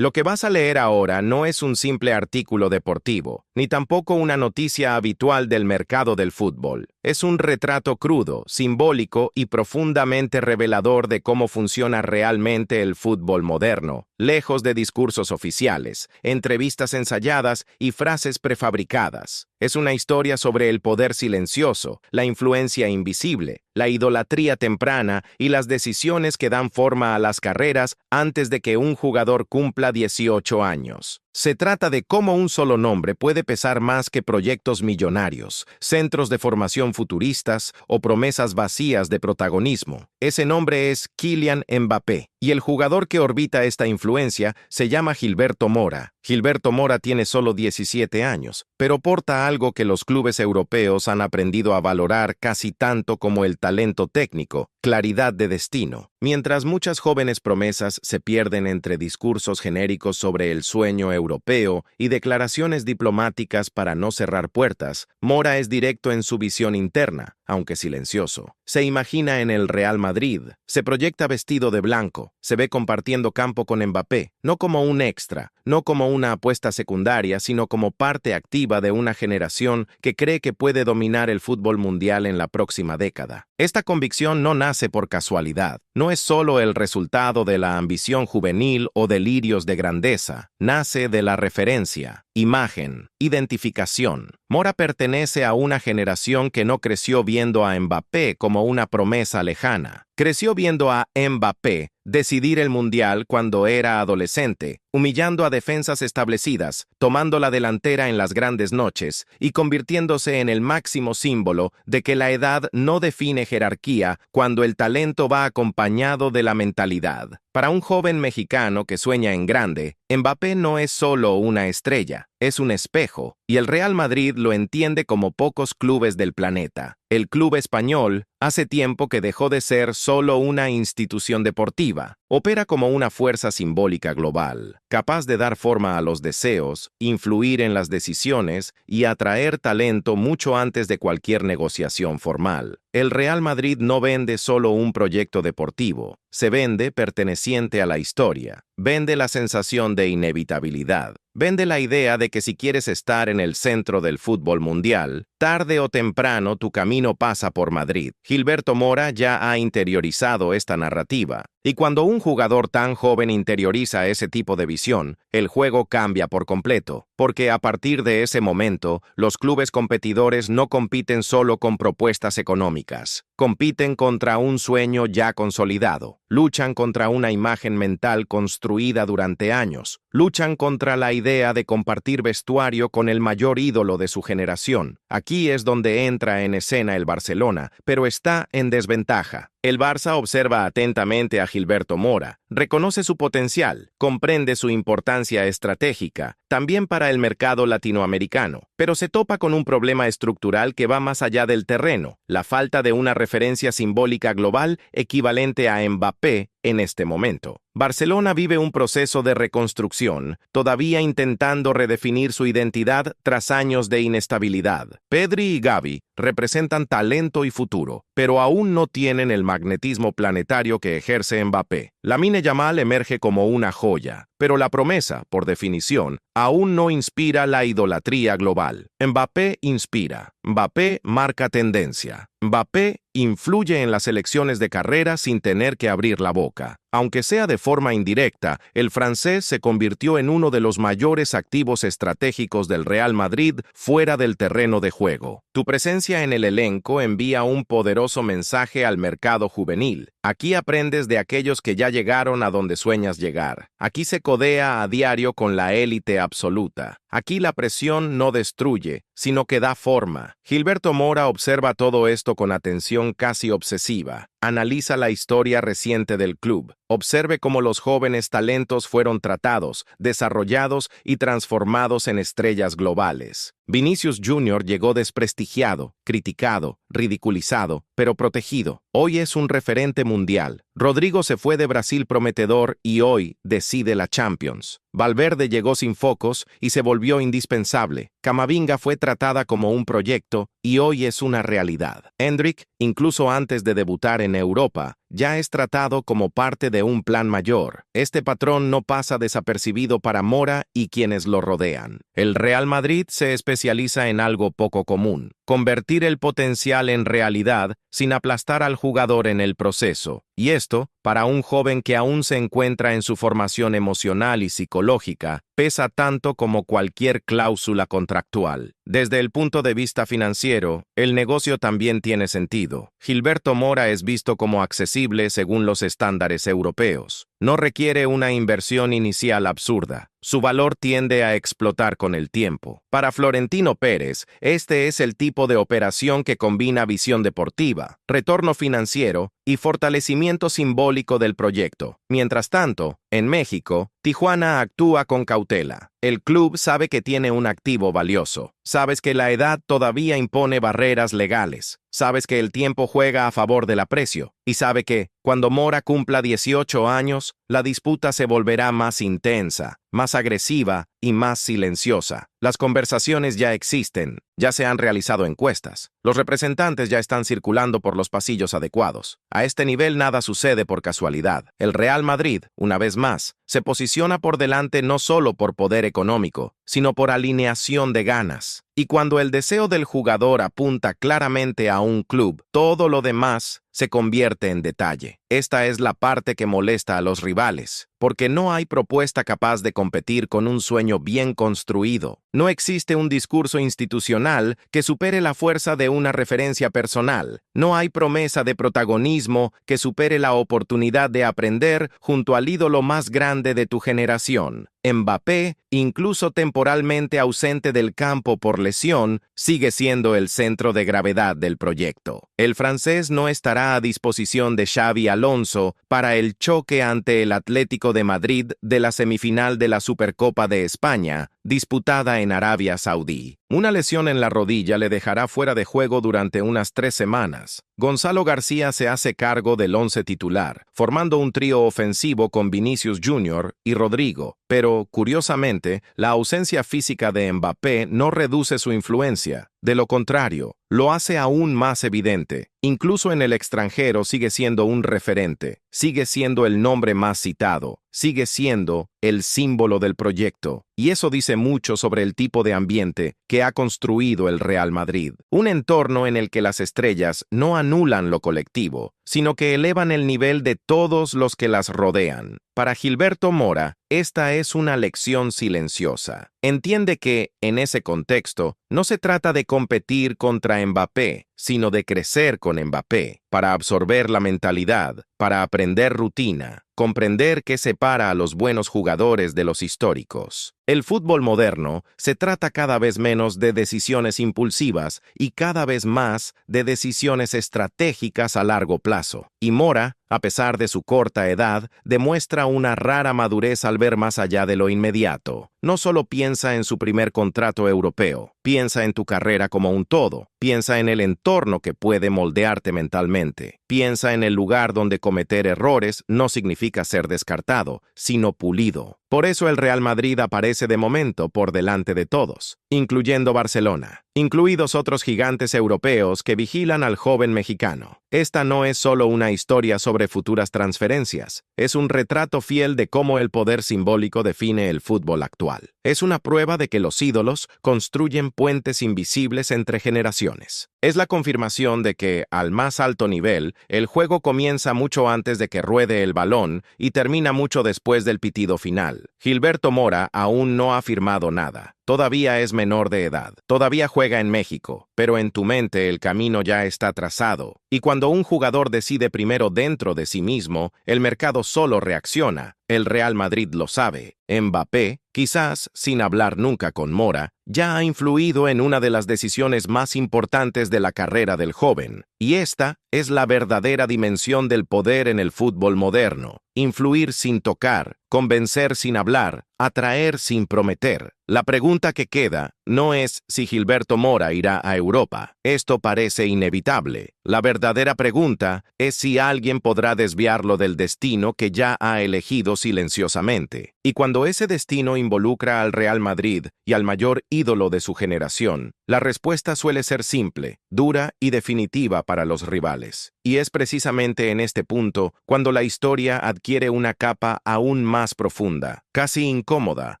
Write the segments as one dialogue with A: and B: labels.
A: Lo que vas a leer ahora no es un simple artículo deportivo, ni tampoco una noticia habitual del mercado del fútbol. Es un retrato crudo, simbólico y profundamente revelador de cómo funciona realmente el fútbol moderno, lejos de discursos oficiales, entrevistas ensayadas y frases prefabricadas. Es una historia sobre el poder silencioso, la influencia invisible, la idolatría temprana y las decisiones que dan forma a las carreras antes de que un jugador cumpla 18 años. Se trata de cómo un solo nombre puede pesar más que proyectos millonarios, centros de formación futuristas o promesas vacías de protagonismo. Ese nombre es Kylian Mbappé, y el jugador que orbita esta influencia se llama Gilberto Mora. Gilberto Mora tiene solo 17 años, pero porta algo que los clubes europeos han aprendido a valorar casi tanto como el talento técnico: claridad de destino. Mientras muchas jóvenes promesas se pierden entre discursos genéricos sobre el sueño europeo y declaraciones diplomáticas para no cerrar puertas, Mora es directo en su visión interna, aunque silencioso. Se imagina en el Real Madrid, se proyecta vestido de blanco, se ve compartiendo campo con Mbappé, no como un extra, no como una apuesta secundaria, sino como parte activa de una generación que cree que puede dominar el fútbol mundial en la próxima década. Esta convicción no nace por casualidad, no es solo el resultado de la ambición juvenil o delirios de grandeza, nace de la referencia, imagen, identificación. Mora pertenece a una generación que no creció viendo a Mbappé como una promesa lejana. Creció viendo a Mbappé decidir el mundial cuando era adolescente, humillando a defensas establecidas, tomando la delantera en las grandes noches y convirtiéndose en el máximo símbolo de que la edad no define jerarquía cuando el talento va acompañado de la mentalidad. Para un joven mexicano que sueña en grande, Mbappé no es solo una estrella, es un espejo, y el Real Madrid lo entiende como pocos clubes del planeta. El club español hace tiempo que dejó de ser solo una institución deportiva. Opera como una fuerza simbólica global, capaz de dar forma a los deseos, influir en las decisiones y atraer talento mucho antes de cualquier negociación formal. El Real Madrid no vende solo un proyecto deportivo, se vende perteneciente a la historia, vende la sensación de inevitabilidad, vende la idea de que si quieres estar en el centro del fútbol mundial, tarde o temprano tu camino pasa por Madrid. Gilberto Mora ya ha interiorizado esta narrativa, y cuando un jugador tan joven interioriza ese tipo de visión, el juego cambia por completo, porque a partir de ese momento, los clubes competidores no compiten solo con propuestas económicas, compiten contra un sueño ya consolidado, luchan contra una imagen mental construida durante años, luchan contra la idea de compartir vestuario con el mayor ídolo de su generación. Aquí es donde entra en escena el Barcelona, pero está en desventaja. El Barça observa atentamente a Gilberto Mora, reconoce su potencial, comprende su importancia estratégica, también para el mercado latinoamericano, pero se topa con un problema estructural que va más allá del terreno: la falta de una referencia simbólica global equivalente a Mbappé en este momento. Barcelona vive un proceso de reconstrucción, todavía intentando redefinir su identidad tras años de inestabilidad. Pedri y Gavi representan talento y futuro, pero aún no tienen el magnetismo planetario que ejerce Mbappé. Lamine Yamal emerge como una joya, pero la promesa, por definición, aún no inspira la idolatría global. Mbappé inspira, Mbappé marca tendencia, Mbappé influye en las elecciones de carrera sin tener que abrir la boca. Aunque sea de forma indirecta, el francés se convirtió en uno de los mayores activos estratégicos del Real Madrid fuera del terreno de juego. Tu presencia en el elenco envía un poderoso mensaje al mercado juvenil. Aquí aprendes de aquellos que ya llegaron a donde sueñas llegar. Aquí se codea a diario con la élite absoluta. Aquí la presión no destruye, sino que da forma. Gilberto Mora observa todo esto con atención casi obsesiva. Analiza la historia reciente del club. Observe cómo los jóvenes talentos fueron tratados, desarrollados y transformados en estrellas globales. Vinicius Jr. llegó desprestigiado, criticado, ridiculizado, pero protegido. Hoy es un referente mundial. Rodrigo se fue de Brasil prometedor y hoy decide la Champions. Valverde llegó sin focos y se volvió indispensable. Camavinga fue tratada como un proyecto y hoy es una realidad. Endrick incluso antes de debutar en Europa, ya es tratado como parte de un plan mayor. Este patrón no pasa desapercibido para Mora y quienes lo rodean. El Real Madrid se especializa en algo poco común: convertir el potencial en realidad sin aplastar al jugador en el proceso. Y esto, para un joven que aún se encuentra en su formación emocional y psicológica, pesa tanto como cualquier cláusula contractual. Desde el punto de vista financiero, el negocio también tiene sentido. Gilberto Mora es visto como accesible según los estándares europeos. No requiere una inversión inicial absurda. Su valor tiende a explotar con el tiempo. Para Florentino Pérez, este es el tipo de operación que combina visión deportiva, retorno financiero y fortalecimiento simbólico del proyecto. Mientras tanto, en México, Tijuana actúa con cautela. El club sabe que tiene un activo valioso. Sabes que la edad todavía impone barreras legales. Sabes que el tiempo juega a favor del aprecio. Y sabe que, cuando Mora cumpla 18 años, la disputa se volverá más intensa, más agresiva y más silenciosa. Las conversaciones ya existen, ya se han realizado encuestas. Los representantes ya están circulando por los pasillos adecuados. A este nivel nada sucede por casualidad. El Real Madrid, una vez más, se posiciona por delante no solo por poder económico, sino por alineación de ganas. Y cuando el deseo del jugador apunta claramente a un club, todo lo demás se convierte en detalle. Esta es la parte que molesta a los rivales, porque no hay propuesta capaz de competir con un sueño bien construido. No existe un discurso institucional que supere la fuerza de una referencia personal. No hay promesa de protagonismo que supere la oportunidad de aprender junto al ídolo más grande de tu generación. Mbappé, incluso temporalmente ausente del campo por lesión, sigue siendo el centro de gravedad del proyecto. El francés no estará a disposición de Xavi Alonso para el choque ante el Atlético de Madrid de la semifinal de la Supercopa de España, disputada en Arabia Saudí. Una lesión en la rodilla le dejará fuera de juego durante unas 3 semanas. Gonzalo García se hace cargo del once titular, formando un trío ofensivo con Vinicius Jr. y Rodrigo. Pero, curiosamente, la ausencia física de Mbappé no reduce su influencia. De lo contrario, lo hace aún más evidente. Incluso en el extranjero sigue siendo un referente, sigue siendo el nombre más citado, sigue siendo el símbolo del proyecto. Y eso dice mucho sobre el tipo de ambiente que ha construido el Real Madrid. Un entorno en el que las estrellas no anulan lo colectivo, sino que elevan el nivel de todos los que las rodean. Para Gilberto Mora, esta es una lección silenciosa. Entiende que, en ese contexto, no se trata de competir contra Mbappé, sino de crecer con Mbappé, para absorber la mentalidad, para aprender rutina, comprender qué separa a los buenos jugadores de los históricos. El fútbol moderno se trata cada vez menos de decisiones impulsivas y cada vez más de decisiones estratégicas a largo plazo. Y Mora, a pesar de su corta edad, demuestra una rara madurez al ver más allá de lo inmediato. No solo piensa en su primer contrato europeo, piensa en tu carrera como un todo, piensa en el entorno que puede moldearte mentalmente, piensa en el lugar donde cometer errores no significa ser descartado, sino pulido. Por eso el Real Madrid aparece de momento por delante de todos, incluyendo Barcelona, incluidos otros gigantes europeos que vigilan al joven mexicano. Esta no es solo una historia sobre futuras transferencias, es un retrato fiel de cómo el poder simbólico define el fútbol actual. Es una prueba de que los ídolos construyen puentes invisibles entre generaciones. Es la confirmación de que, al más alto nivel, el juego comienza mucho antes de que ruede el balón y termina mucho después del pitido final. Gilberto Mora aún no ha firmado nada. Todavía es menor de edad. Todavía juega en México, pero en tu mente el camino ya está trazado. Y cuando un jugador decide primero dentro de sí mismo, el mercado solo reacciona. El Real Madrid lo sabe. Mbappé, quizás sin hablar nunca con Mora, ya ha influido en una de las decisiones más importantes de la carrera del joven. Y esta es la verdadera dimensión del poder en el fútbol moderno. Influir sin tocar, convencer sin hablar, atraer sin prometer. La pregunta que queda no es si Gilberto Mora irá a Europa. Esto parece inevitable. La verdadera pregunta es si alguien podrá desviarlo del destino que ya ha elegido silenciosamente. Y cuando ese destino involucra al Real Madrid y al mayor ídolo de su generación, la respuesta suele ser simple, dura y definitiva para los rivales. Y es precisamente en este punto cuando la historia adquiere una capa aún más profunda, casi incómoda,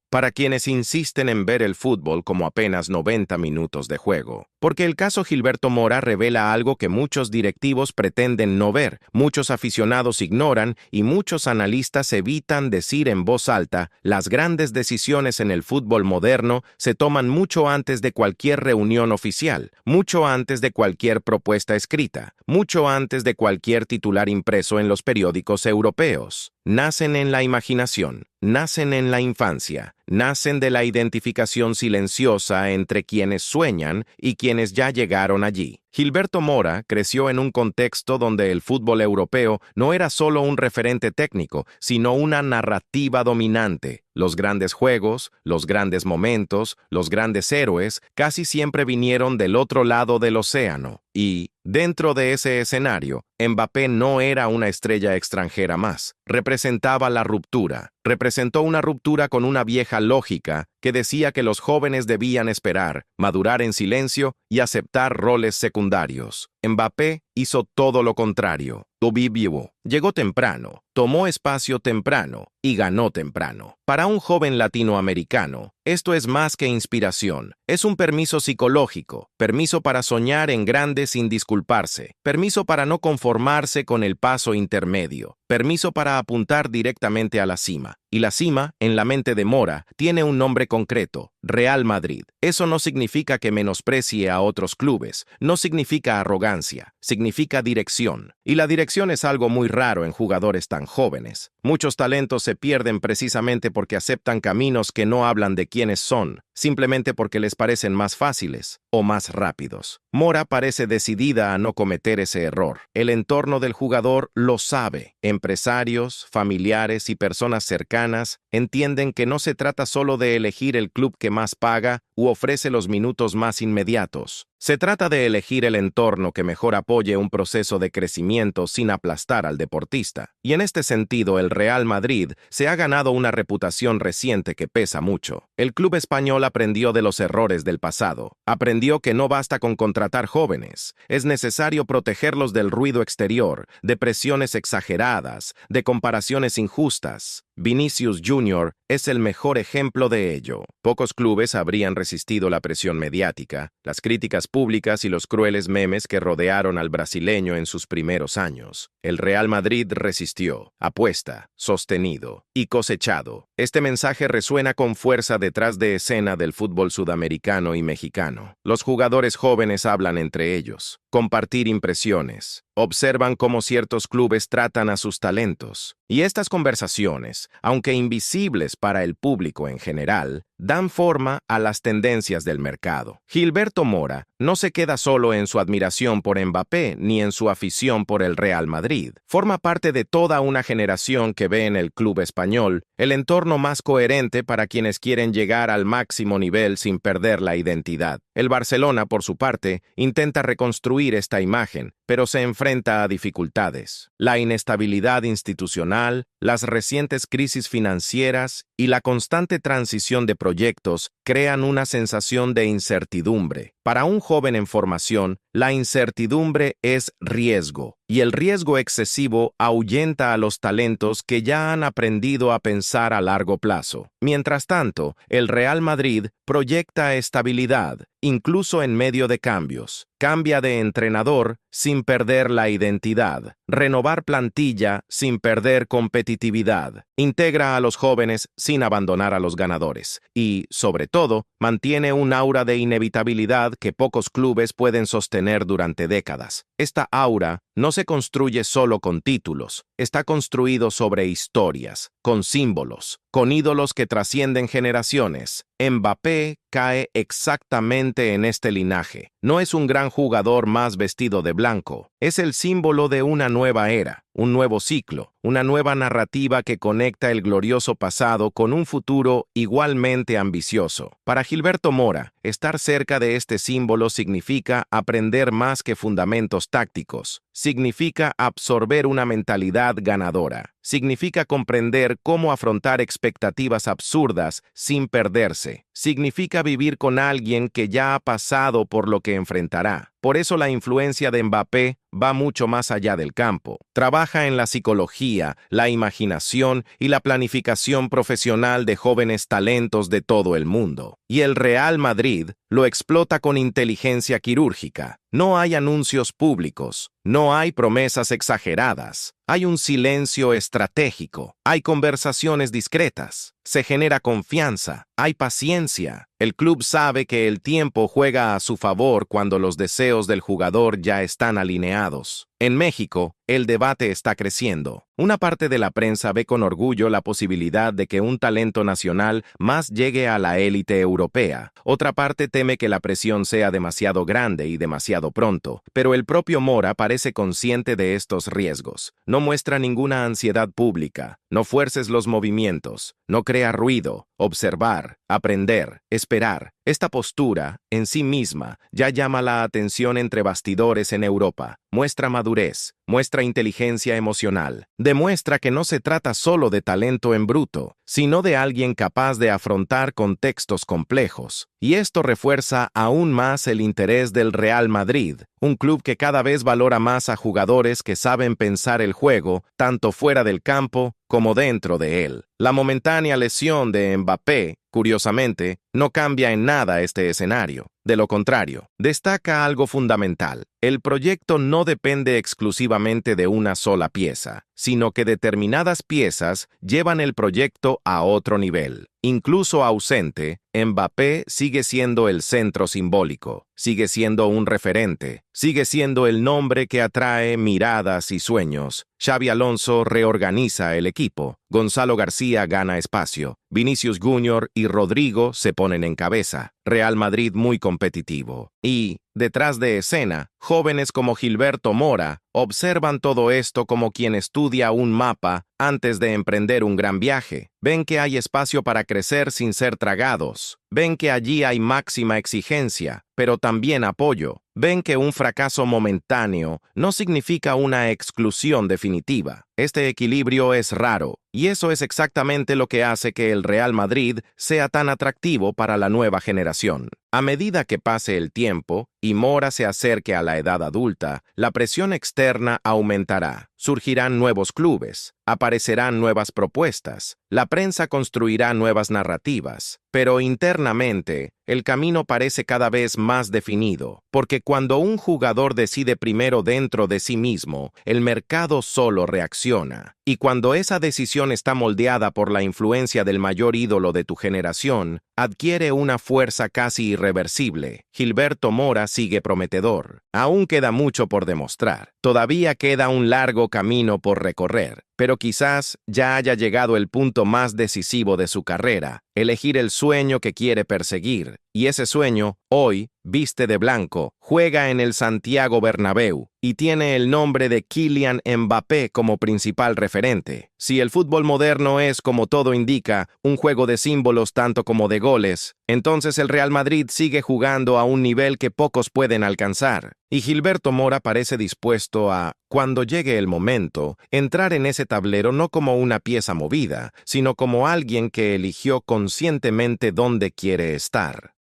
A: para quienes insisten en ver el fútbol como apenas 90 minutos de juego. Porque el caso Gilberto Mora revela algo que muchos directivos pretenden no ver, muchos aficionados ignoran y muchos analistas evitan decir en voz alta: las grandes decisiones en el fútbol moderno se toman mucho antes de cualquier reunión oficial, mucho antes de cualquier propuesta escrita, mucho antes de cualquier titular impreso en los periódicos europeos. Nacen en la imaginación, nacen en la infancia, nacen de la identificación silenciosa entre quienes sueñan y quienes ya llegaron allí. Gilberto Mora creció en un contexto donde el fútbol europeo no era solo un referente técnico, sino una narrativa dominante. Los grandes juegos, los grandes momentos, los grandes héroes casi siempre vinieron del otro lado del océano. Y, dentro de ese escenario, Mbappé no era una estrella extranjera más. Representaba la ruptura. Representó una ruptura con una vieja lógica que decía que los jóvenes debían esperar, madurar en silencio y aceptar roles secundarios. Mbappé hizo todo lo contrario. Vivo. Llegó temprano, tomó espacio temprano y ganó temprano. Para un joven latinoamericano, esto es más que inspiración. Es un permiso psicológico, permiso para soñar en grande sin disculparse, permiso para no conformarse con el paso intermedio, permiso para apuntar directamente a la cima. Y la cima, en la mente de Mora, tiene un nombre concreto: Real Madrid. Eso no significa que menosprecie a otros clubes, no significa arrogancia, significa dirección. Y la dirección es algo muy raro en jugadores tan jóvenes. Muchos talentos se pierden precisamente porque aceptan caminos que no hablan de quiénes son, simplemente porque les parecen más fáciles o más rápidos. Mora parece decidida a no cometer ese error. El entorno del jugador lo sabe. Empresarios, familiares y personas cercanas entienden que no se trata solo de elegir el club que más paga u ofrece los minutos más inmediatos. Se trata de elegir el entorno que mejor apoye un proceso de crecimiento sin aplastar al deportista. Y en este sentido, el Real Madrid se ha ganado una reputación reciente que pesa mucho. El club español aprendió de los errores del pasado. Aprendió que no basta con contratar jóvenes. Es necesario protegerlos del ruido exterior, de presiones exageradas, de comparaciones injustas. Vinicius Jr. es el mejor ejemplo de ello. Pocos clubes habrían resistido la presión mediática, las críticas públicas y los crueles memes que rodearon al brasileño en sus primeros años. El Real Madrid resistió, apuesta, sostenido y cosechado. Este mensaje resuena con fuerza detrás de escena del fútbol sudamericano y mexicano. Los jugadores jóvenes hablan entre ellos, compartir impresiones, observan cómo ciertos clubes tratan a sus talentos. Y estas conversaciones, aunque invisibles para el público en general, dan forma a las tendencias del mercado. Gilberto Mora no se queda solo en su admiración por Mbappé ni en su afición por el Real Madrid. Forma parte de toda una generación que ve en el club español el entorno más coherente para quienes quieren llegar al máximo nivel sin perder la identidad. El Barcelona, por su parte, intenta reconstruir esta imagen, pero se enfrenta a dificultades. La inestabilidad institucional, las recientes crisis financieras y la constante transición de proyectos crean una sensación de incertidumbre. Para un joven en formación, la incertidumbre es riesgo, y el riesgo excesivo ahuyenta a los talentos que ya han aprendido a pensar a largo plazo. Mientras tanto, el Real Madrid proyecta estabilidad, incluso en medio de cambios. Cambia de entrenador sin perder la identidad. Renovar plantilla sin perder competitividad. Integra a los jóvenes sin abandonar a los ganadores. Y, sobre todo, mantiene un aura de inevitabilidad que pocos clubes pueden sostener durante décadas. Esta aura no se construye solo con títulos, está construido sobre historias, con símbolos, con ídolos que trascienden generaciones. Mbappé cae exactamente en este linaje. No es un gran gran jugador más vestido de blanco. Es el símbolo de una nueva era, un nuevo ciclo, una nueva narrativa que conecta el glorioso pasado con un futuro igualmente ambicioso. Para Gilberto Mora, estar cerca de este símbolo significa aprender más que fundamentos tácticos, significa absorber una mentalidad ganadora, significa comprender cómo afrontar expectativas absurdas sin perderse, significa vivir con alguien que ya ha pasado por lo que enfrentará. Por eso la influencia de Mbappé va mucho más allá del campo. Trabaja en la psicología, la imaginación y la planificación profesional de jóvenes talentos de todo el mundo. Y el Real Madrid lo explota con inteligencia quirúrgica. No hay anuncios públicos, no hay promesas exageradas, hay un silencio estratégico, hay conversaciones discretas, se genera confianza, hay paciencia. El club sabe que el tiempo juega a su favor cuando los deseos del jugador ya están alineados. En México, el debate está creciendo. Una parte de la prensa ve con orgullo la posibilidad de que un talento nacional más llegue a la élite europea. Otra parte teme que la presión sea demasiado grande y demasiado pronto, pero el propio Mora parece consciente de estos riesgos. No muestra ninguna ansiedad pública, no fuerces los movimientos, no crea ruido, observar, aprender, esperar. Esta postura, en sí misma, ya llama la atención entre bastidores en Europa. Muestra madurez, muestra inteligencia emocional, demuestra que no se trata solo de talento en bruto, sino de alguien capaz de afrontar contextos complejos. Y esto refuerza aún más el interés del Real Madrid, un club que cada vez valora más a jugadores que saben pensar el juego, tanto fuera del campo como dentro de él. La momentánea lesión de Mbappé, curiosamente, no cambia en nada este escenario. De lo contrario, destaca algo fundamental. El proyecto no depende exclusivamente de una sola pieza, sino que determinadas piezas llevan el proyecto a otro nivel. Incluso ausente, Mbappé sigue siendo el centro simbólico, sigue siendo un referente, sigue siendo el nombre que atrae miradas y sueños. Xabi Alonso reorganiza el equipo, Gonzalo García gana espacio, Vinicius Junior y Rodrigo se ponen en cabeza, Real Madrid muy competitivo. Y, detrás de escena, jóvenes como Gilberto Mora observan todo esto como quien estudia un mapa antes de emprender un gran viaje. Ven que hay espacio para crecer sin ser tragados. Ven que allí hay máxima exigencia, pero también apoyo. Ven que un fracaso momentáneo no significa una exclusión definitiva. Este equilibrio es raro, y eso es exactamente lo que hace que el Real Madrid sea tan atractivo para la nueva generación. A medida que pase el tiempo y Mora se acerque a la edad adulta, la presión externa aumentará. Surgirán nuevos clubes, aparecerán nuevas propuestas, la prensa construirá nuevas narrativas, pero internamente el camino parece cada vez más definido, porque cuando un jugador decide primero dentro de sí mismo, el mercado solo reacciona. Y cuando esa decisión está moldeada por la influencia del mayor ídolo de tu generación, adquiere una fuerza casi irreversible. Gilberto Mora sigue prometedor. Aún queda mucho por demostrar. Todavía queda un largo camino por recorrer, pero quizás ya haya llegado el punto más decisivo de su carrera, elegir el sueño que quiere perseguir. Y ese sueño, hoy, viste de blanco, juega en el Santiago Bernabéu y tiene el nombre de Kylian Mbappé como principal referente. Si el fútbol moderno es, como todo indica, un juego de símbolos tanto como de goles, entonces el Real Madrid sigue jugando a un nivel que pocos pueden alcanzar. Y Gilberto Mora parece dispuesto a, cuando llegue el momento, entrar en ese tablero no como una pieza movida, sino como alguien que eligió conscientemente dónde quiere estar.